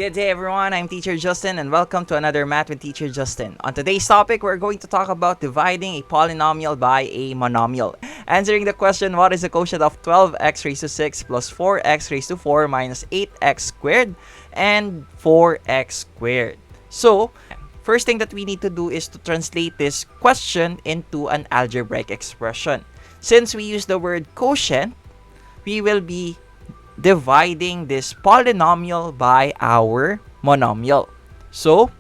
Good day everyone, I'm Teacher Justin and welcome to another Math with Teacher Justin. On today's topic, we're going to talk about dividing a polynomial by a monomial. Answering the question, what is the quotient of 12x raised to 6 plus 4x raised to 4 minus 8x squared and 4x squared? So, first thing that we need to do is to translate this question into an algebraic expression. Since we use the word quotient, we will be dividing this polynomial by our monomial. So,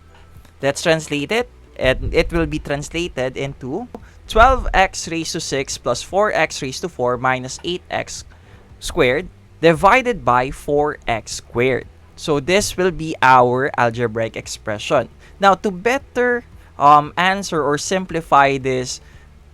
let's translate it, and it will be translated into 12x raised to 6 plus 4x raised to 4 minus 8x squared divided by 4x squared. So, this will be our algebraic expression. Now, to better answer or simplify this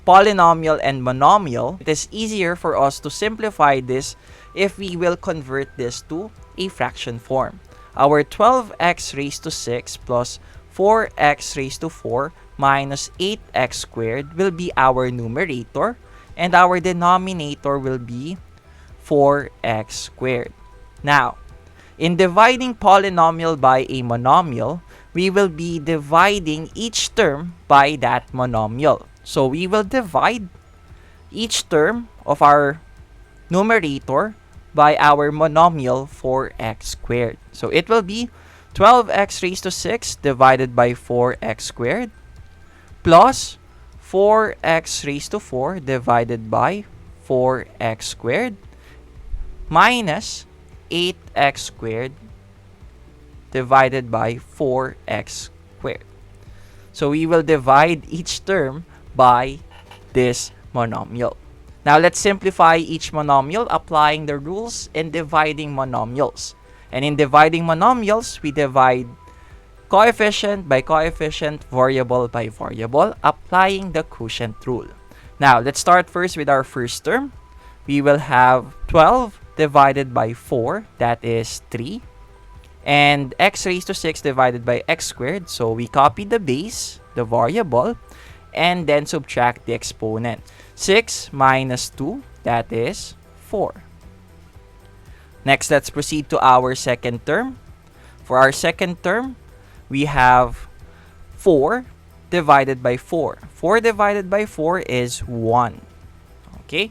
polynomial and monomial, it is easier for us to simplify this if we will convert this to a fraction form. Our 12x raised to 6 plus 4x raised to 4 minus 8x squared will be our numerator, and our denominator will be 4x squared. Now, in dividing polynomial by a monomial, we will be dividing each term by that monomial. So we will divide each term of our numerator by our monomial 4x squared. So it will be 12x raised to 6 divided by 4x squared plus 4x raised to 4 divided by 4x squared minus 8x squared divided by 4x squared. So we will divide each term by this monomial. Now, let's simplify each monomial applying the rules in dividing monomials. And in dividing monomials, we divide coefficient by coefficient, variable by variable, applying the quotient rule. Now, let's start first with our first term. We will have 12 divided by 4, that is 3. And x raised to 6 divided by x squared. So, we copy the base, the variable, and then subtract the exponent. 6 minus 2, that is 4. Next, let's proceed to our second term. For our second term, we have 4 divided by 4. 4 divided by 4 is 1. Okay?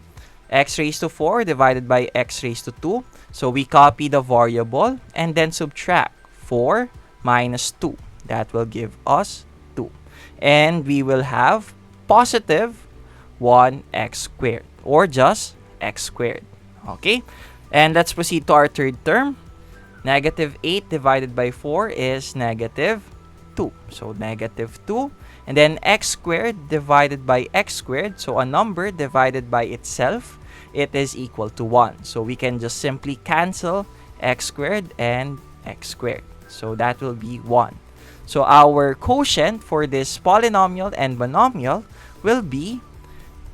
X raised to 4 divided by x raised to 2. So, we copy the variable and then subtract 4 minus 2. That will give us 2. And we will have positive 1x squared, or just x squared. Okay? And let's proceed to our third term. Negative 8 divided by 4 is negative 2. So, negative 2. And then x squared divided by x squared. So, a number divided by itself, it is equal to 1. So, we can just simply cancel x squared and x squared. So, that will be 1. So, our quotient for this polynomial and monomial will be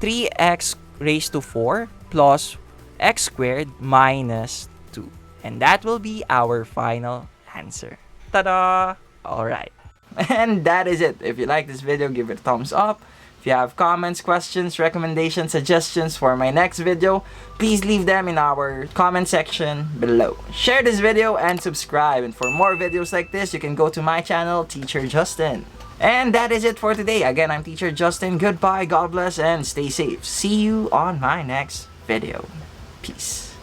3x raised to 4 plus x squared minus 2. And that will be our final answer. Ta-da! Alright. And that is it. If you like this video, give it a thumbs up. If you have comments, questions, recommendations, suggestions for my next video, please leave them in our comment section below. Share this video and subscribe. And for more videos like this, you can go to my channel, Teacher Justin. And that is it for today. Again, I'm Teacher Justin. Goodbye, God bless, and stay safe. See you on my next video. Peace.